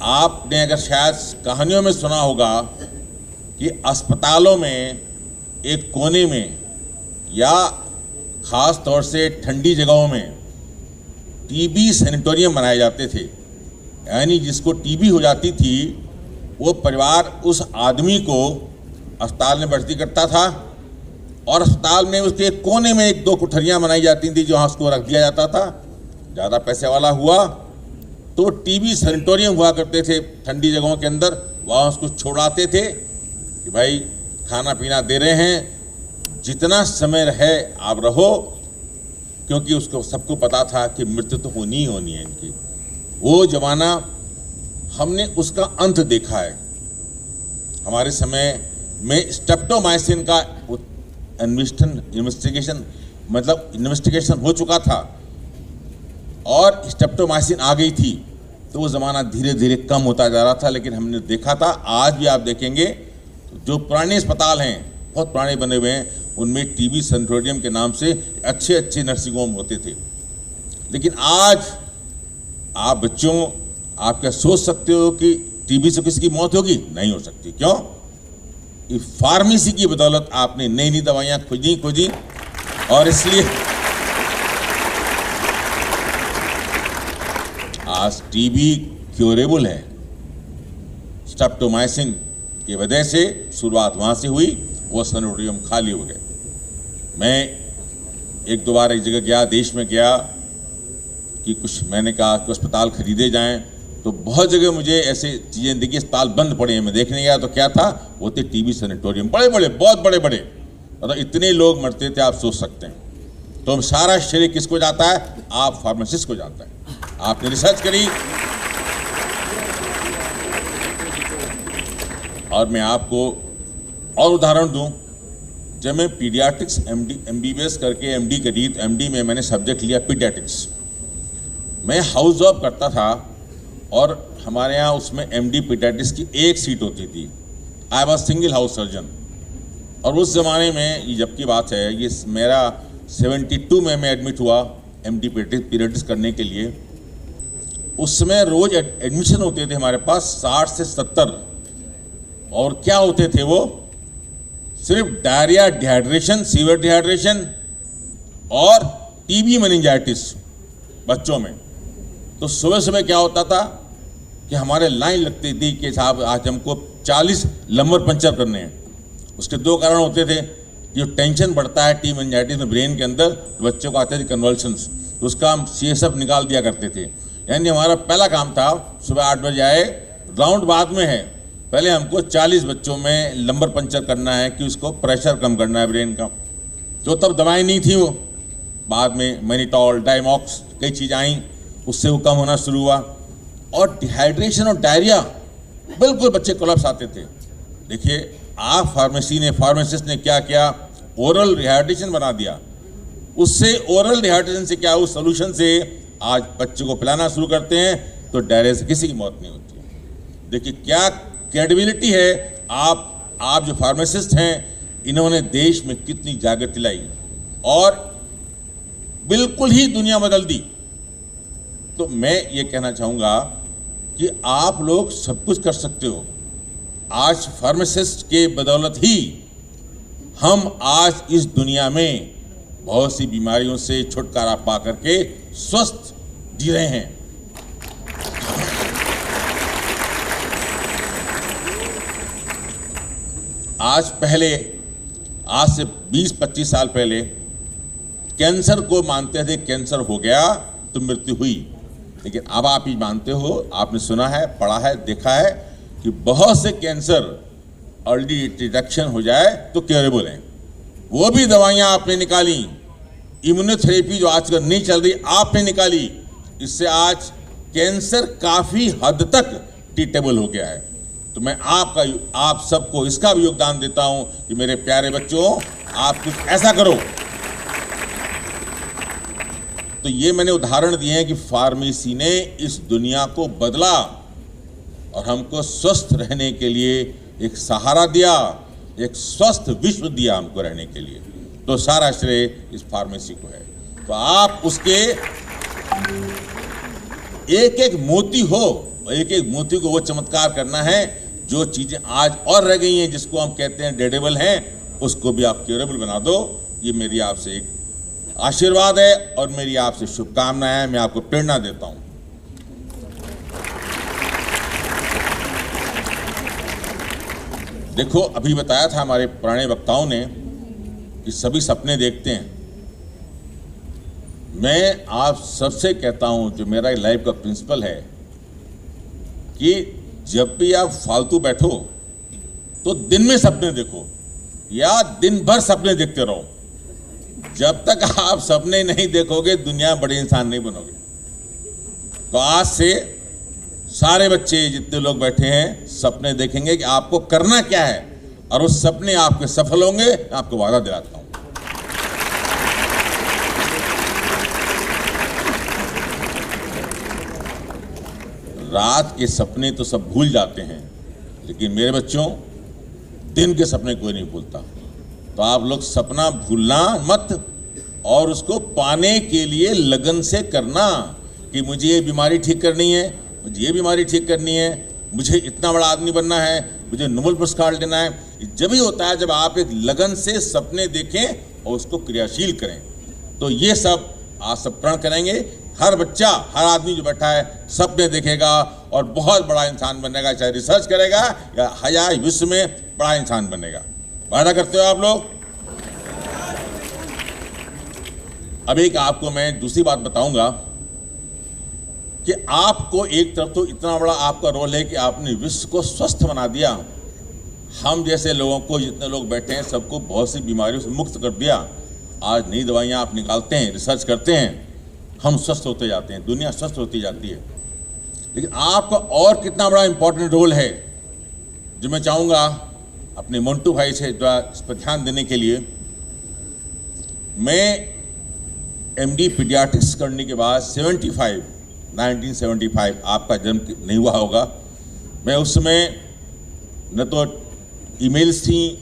आपने अगर शायद कहानियों में सुना होगा कि अस्पतालों में एक कोने में या ख़ास तौर से ठंडी जगहों में टीबी सैनिटोरियम बनाए जाते थे। यानी जिसको टीबी हो जाती थी वो परिवार उस आदमी को अस्पताल में भर्ती करता था और अस्पताल में उसके कोने में एक दो कोठरियाँ बनाई जाती थी जहाँ उसको रख दिया जाता था। ज़्यादा पैसे वाला हुआ तो टीबी सैनिटोरियम हुआ करते थे ठंडी जगहों के अंदर, वहाँ उसको छोड़ाते थे कि भाई खाना पीना दे रहे हैं, जितना समय रहे आप रहो, क्योंकि उसको सबको पता था कि मृत्यु तो होनी ही होनी है इनकी। वो जमाना हमने उसका अंत देखा है। हमारे समय में स्ट्रेप्टोमाइसिन का इन्वेस्टिगेशन हो चुका था और स्ट्रेप्टोमाइसिन आ गई थी, तो वो ज़माना धीरे धीरे कम होता जा रहा था। लेकिन हमने देखा था, आज भी आप देखेंगे जो पुराने अस्पताल हैं, बहुत पुराने बने हुए हैं, उनमें टीबी सैनिटोरियम के नाम से अच्छे अच्छे नर्सिंग होम होते थे। लेकिन आज आप बच्चों, आप क्या सोच सकते हो कि टीबी से किसी की मौत होगी? नहीं हो सकती। क्यों? ये फार्मेसी की बदौलत आपने नई नई दवाइयाँ खोजी और इसलिए आज टीबी क्योरेबल है। स्ट्रेप्टोमाइसिन की वजह से शुरुआत वहाँ से हुई, वो सैनिटोरियम खाली हो गए। मैं एक दो बार एक जगह गया, देश में गया कि कुछ, मैंने कहा कि अस्पताल खरीदे जाएं, तो बहुत जगह मुझे ऐसे चीज़ें देखी, अस्पताल बंद पड़े हैं। मैं देखने गया तो क्या था, वो थे टीबी सैनिटोरियम, बड़े बड़े, बहुत बड़े बड़े, मतलब इतने लोग मरते थे आप सोच सकते हैं। तो सारा श्रेय किसको जाता है? आप फार्मासिस्ट को जाता है। आपने रिसर्च करी और मैं आपको और उदाहरण दूं, जब मैं पीडियाट्रिक्स MBBS करके MD करी, तो MD में मैंने सब्जेक्ट लिया पीडियाट्रिक्स। मैं हाउस जॉब करता था और हमारे यहाँ उसमें MD पीडियाट्रिक्स की एक सीट होती थी। I was single house surgeon. और उस ज़माने में, ये जब की बात है, ये मेरा 72 में मैं एडमिट हुआ MD पीडियाट्रिक्स करने के लिए। उस समय रोज़ एडमिशन होते थे हमारे पास 60 से 70। और क्या होते थे वो? सिर्फ डायरिया, डिहाइड्रेशन, सीवियर डिहाइड्रेशन और टीबी मेनिंजाइटिस बच्चों में। तो सुबह सुबह क्या होता था कि हमारे लाइन लगती थी कि साहब आज हमको 40 लंबर पंचर करने हैं। उसके दो कारण होते थे, जो टेंशन बढ़ता है टीबी मेनिंजाइटिस में ब्रेन के अंदर, तो बच्चों को आते थे कन्वल्शंस, तो उसका हम CSF निकाल दिया करते थे। यानी हमारा पहला काम था, सुबह 8 बजे आए, राउंड बाद में है, पहले हमको 40 बच्चों में लंबर पंचर करना है कि उसको प्रेशर कम करना है ब्रेन का। तो तब दवाई नहीं थी, वो बाद में मैनिटॉल, डाइमॉक्स, कई चीज़ आई, उससे वो कम होना शुरू हुआ। और डिहाइड्रेशन और डायरिया, बिल्कुल बच्चे कोलैप्स आते थे। देखिए, आप फार्मासिस्ट ने क्या किया, ओरल रिहाइड्रेशन बना दिया। उससे ओरल रिहाइड्रेशन से क्या, उस सोल्यूशन से आज बच्चों को पिलाना शुरू करते हैं, तो डायरिया से किसी की मौत नहीं होती है। देखिए क्या क्रेडिबिलिटी है। आप जो फार्मासिस्ट हैं, इन्होंने देश में कितनी जागृति लाई और बिल्कुल ही दुनिया बदल दी। तो मैं ये कहना चाहूँगा कि आप लोग सब कुछ कर सकते हो। आज फार्मासिस्ट के बदौलत ही हम आज इस दुनिया में बहुत सी बीमारियों से छुटकारा पा करके स्वस्थ जी रहे हैं। आज से 20-25 साल पहले कैंसर को मानते थे, कैंसर हो गया तो मृत्यु हुई। लेकिन अब आप ही मानते हो, आपने सुना है, पढ़ा है, देखा है कि बहुत से कैंसर अर्ली डिटेक्शन हो जाए तो क्योरेबल हैं। वो भी दवाइयाँ आपने निकाली, इम्यूनोथेरेपी जो आजकल नहीं चल रही, आपने निकाली। इससे आज कैंसर काफ़ी हद तक ट्रीटेबल हो गया है। तो मैं आप सबको इसका भी योगदान देता हूं कि मेरे प्यारे बच्चों, आप कुछ ऐसा करो। तो ये मैंने उदाहरण दिए हैं कि फार्मेसी ने इस दुनिया को बदला और हमको स्वस्थ रहने के लिए एक सहारा दिया, एक स्वस्थ विश्व दिया हमको रहने के लिए। तो सारा श्रेय इस फार्मेसी को है। तो आप उसके एक एक मोती हो और एक एक मोती को वो चमत्कार करना है। जो चीज़ें आज और रह गई हैं, जिसको हम कहते हैं डेडेबल हैं, उसको भी आप क्यूरेबल बना दो। ये मेरी आपसे एक आशीर्वाद है और मेरी आपसे शुभकामनाएं हैं। मैं आपको प्रेरणा देता हूं। देखो, अभी बताया था हमारे पुराने वक्ताओं ने कि सभी सपने देखते हैं। मैं आप सबसे कहता हूं, जो मेरा लाइफ का प्रिंसिपल है, कि जब भी आप फालतू बैठो तो दिन में सपने देखो या दिन भर सपने देखते रहो। जब तक आप सपने नहीं देखोगे, दुनिया बड़े इंसान नहीं बनोगे। तो आज से सारे बच्चे जितने लोग बैठे हैं सपने देखेंगे कि आपको करना क्या है, और उस सपने आपके सफल होंगे। आपको वादा दिलाता हूं। रात के सपने तो सब भूल जाते हैं, लेकिन मेरे बच्चों, दिन के सपने कोई नहीं भूलता। तो आप लोग सपना भूलना मत, और उसको पाने के लिए लगन से करना कि मुझे ये बीमारी ठीक करनी है, मुझे ये बीमारी ठीक करनी है, मुझे इतना बड़ा आदमी बनना है, मुझे नोबेल पुरस्कार लेना है। जब ही होता है जब आप एक लगन से सपने देखें और उसको क्रियाशील करें। तो ये सब आज सब प्रण करेंगे। हर बच्चा, हर आदमी जो बैठा है सपने देखेगा और बहुत बड़ा इंसान बनेगा, चाहे रिसर्च करेगा या विश्व में बड़ा इंसान बनेगा। वादा करते हो आप लोग? अब एक आपको मैं दूसरी बात बताऊंगा कि आपको एक तरफ तो इतना बड़ा आपका रोल है कि आपने विश्व को स्वस्थ बना दिया। हम जैसे लोगों को, जितने लोग बैठे हैं, सबको बहुत सी बीमारियों से मुक्त कर दिया। आज नई दवाइयाँ आप निकालते हैं, रिसर्च करते हैं, हम स्वस्थ होते जाते हैं, दुनिया स्वस्थ होती जाती है। लेकिन आपका और कितना बड़ा इंपॉर्टेंट रोल है, जो मैं चाहूँगा अपने मंटू भाई से इस पर ध्यान देने के लिए। मैं MD पीडियाट्रिक्स करने के बाद 1975 आपका जन्म नहीं हुआ होगा। मैं उस समय न तो ईमेल्स थी,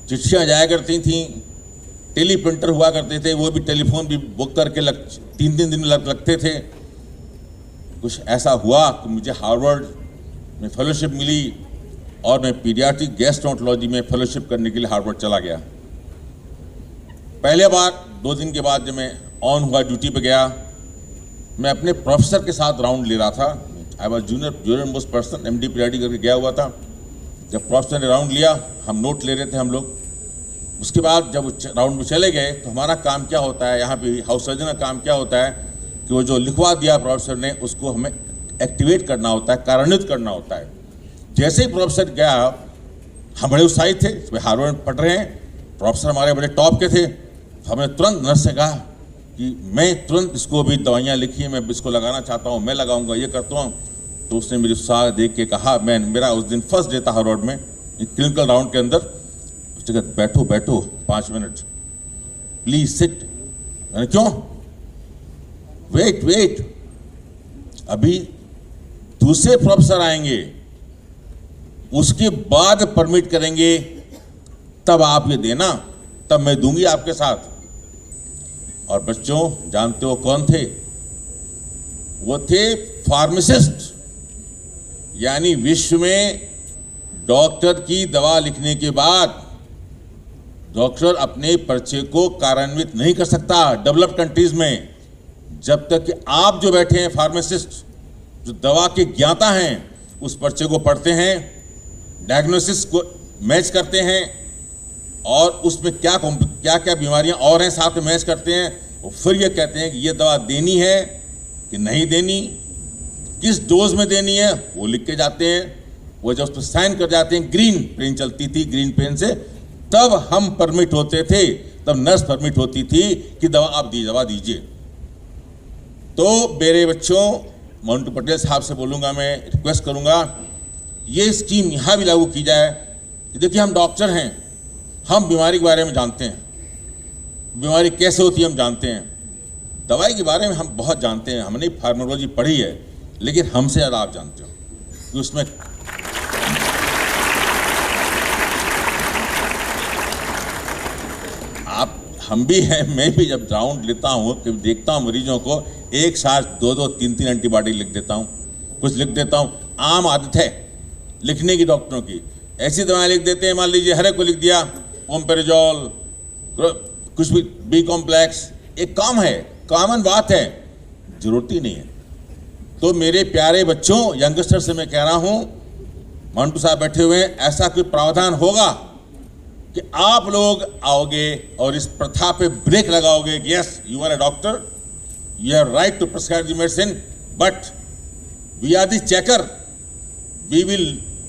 चिट्ठियाँ जाया करती थी, टेली प्रिंटर हुआ करते थे, वो भी टेलीफोन भी बुक करके 3-3 दिन लगते थे। कुछ ऐसा हुआ कि मुझे हार्वर्ड में फेलोशिप मिली और मैं पीडियाट्रिक गैस्ट्रोएंटरोलॉजी में फेलोशिप करने के लिए हार्वर्ड चला गया। पहले बार 2 दिन के बाद जब मैं ऑन हुआ, ड्यूटी पे गया, मैं अपने प्रोफेसर के साथ राउंड ले रहा था। I was junior most person, MD paediatric करके गया हुआ था। जब प्रोफेसर ने राउंड लिया, हम नोट ले रहे थे हम लोग। उसके बाद जब राउंड में चले गए तो हमारा काम क्या होता है, यहाँ पे हाउस सर्जन का काम क्या होता है कि वो जो लिखवा दिया प्रोफेसर ने, उसको हमें एक्टिवेट करना होता है, कार्यान्वित करना होता है। जैसे ही प्रोफेसर गया, हम बड़े उत्साहित थे, हार्वर्ड में पढ़ रहे हैं, प्रोफेसर हमारे बड़े टॉप के थे। हमने तुरंत नर्स से कहा कि मैं तुरंत इसको भी दवाइयाँ लिखी है, मैं इसको लगाना चाहता हूँ, मैं लगाऊंगा, ये करता हूँ। तो उसने मेरी उत्साह देख के कहा, मेरा उस दिन फर्स्ट डे था हार्वर्ड में क्लिनिकल राउंड के अंदर, उसने कहा बैठो 5 मिनट, प्लीज सिट। मैंने क्यों? वेट, अभी दूसरे प्रोफेसर आएंगे, उसके बाद परमिट करेंगे, तब आप ये देना, तब मैं दूंगी आपके साथ। और बच्चों, जानते हो कौन थे? वो थे फार्मासिस्ट। यानी विश्व में डॉक्टर की दवा लिखने के बाद डॉक्टर अपने पर्चे को कार्यान्वित नहीं कर सकता डेवलप्ड कंट्रीज में, जब तक कि आप जो बैठे हैं फार्मासिस्ट, जो दवा के ज्ञाता हैं, उस पर्चे को पढ़ते हैं, डायग्नोसिस को मैच करते हैं, और उसमें क्या क्या बीमारियां और हैं साथ में मैच करते हैं, और फिर ये कहते हैं कि ये दवा देनी है कि नहीं देनी, किस डोज में देनी है, वो लिख के जाते हैं। वो जब उस पर साइन कर जाते हैं, ग्रीन पेन चलती थी, ग्रीन पेन से तब हम परमिट होते थे, तब नर्स परमिट होती थी कि दवा दीजिए। तो मेरे बच्चों, मंटू पटेल साहब से बोलूँगा, मैं रिक्वेस्ट करूँगा, ये स्कीम यहाँ भी लागू की जाए कि देखिए, हम डॉक्टर हैं, हम बीमारी के बारे में जानते हैं, बीमारी कैसे होती है हम जानते हैं, दवाई के बारे में हम बहुत जानते हैं, हमने फार्माकोलॉजी पढ़ी है, लेकिन हमसे ज़्यादा आप जानते हो कि उसमें हम भी हैं। मैं भी जब राउंड लेता हूँ, जब देखता हूँ मरीजों को, एक साथ 2-2, 3-3 एंटीबायोटिक लिख देता हूँ। कुछ लिख देता हूँ, आम आदत है लिखने की डॉक्टरों की। ऐसी दवाएं लिख देते हैं, मान लीजिए हर एक को लिख दिया ओम्पेराजोल, कुछ भी बी कॉम्प्लेक्स, एक काम है, कॉमन बात है, जरूरत ही नहीं है। तो मेरे प्यारे बच्चों, यंगस्टर से मैं कह रहा हूं, मंटू साहब बैठे हुए हैं, ऐसा कोई प्रावधान होगा कि आप लोग आओगे और इस प्रथा पे ब्रेक लगाओगे कि yes you are a doctor, you have right to prescribe the medicine, but we are the checker, we will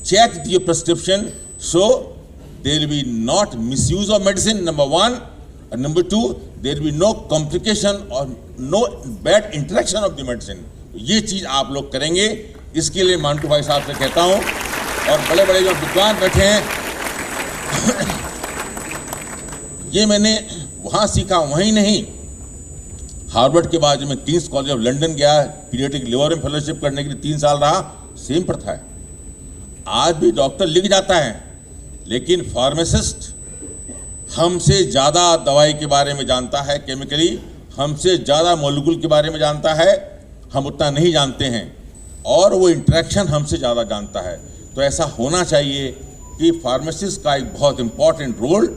check your prescription, so there will be not misuse of medicine, number one, and number two, there will be no complication or no bad interaction of the medicine. ये चीज आप लोग करेंगे, इसके लिए मंटू भाई साहब से कहता हूं, और बड़े बड़े जो विद्वान बैठे हैं ये मैंने वहां सीखा, वहीं नहीं, हार्वर्ड के बाद जब मैं किंग्स कॉलेज ऑफ लंदन गया पीडियाट्रिक लिवर में फेलोशिप करने के लिए 3 साल रहा, सेम प्रथा है। आज भी डॉक्टर लिख जाता है, लेकिन फार्मासिस्ट हमसे ज़्यादा दवाई के बारे में जानता है, केमिकली हमसे ज़्यादा मॉलिक्यूल के बारे में जानता है, हम उतना नहीं जानते हैं, और वो इंटरेक्शन हमसे ज़्यादा जानता है। तो ऐसा होना चाहिए कि फार्मासिस्ट का एक बहुत इम्पॉर्टेंट रोल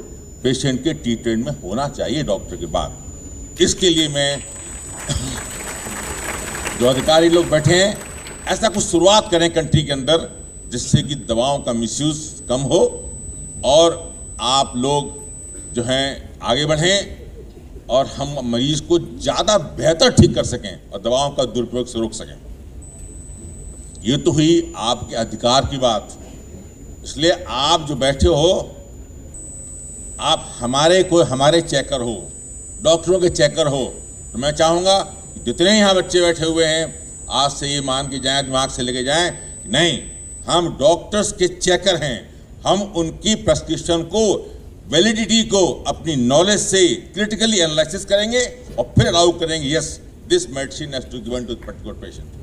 पेशेंट के ट्रीटमेंट में होना चाहिए डॉक्टर के बाद। इसके लिए मैं जो अधिकारी लोग बैठे हैं, ऐसा कुछ शुरुआत करें कंट्री के अंदर जिससे कि दवाओं का मिसयूज कम हो और आप लोग जो हैं आगे बढ़ें और हम मरीज को ज़्यादा बेहतर ठीक कर सकें और दवाओं का दुरुपयोग से रोक सकें। ये तो हुई आपके अधिकार की बात। इसलिए आप जो बैठे हो, आप हमारे चेकर हो, डॉक्टरों के चेकर हो। तो मैं चाहूँगा जितने यहाँ बच्चे बैठे हुए हैं, आज से ये मान के जाएं, दिमाग से लेके जाएं, नहीं, हम डॉक्टर्स के चेकर हैं। हम उनकी प्रेस्क्रिप्शन को, वैलिडिटी को अपनी नॉलेज से क्रिटिकली एनालिसिस करेंगे और फिर अलाउ करेंगे, yes this medicine has to given to particular patient.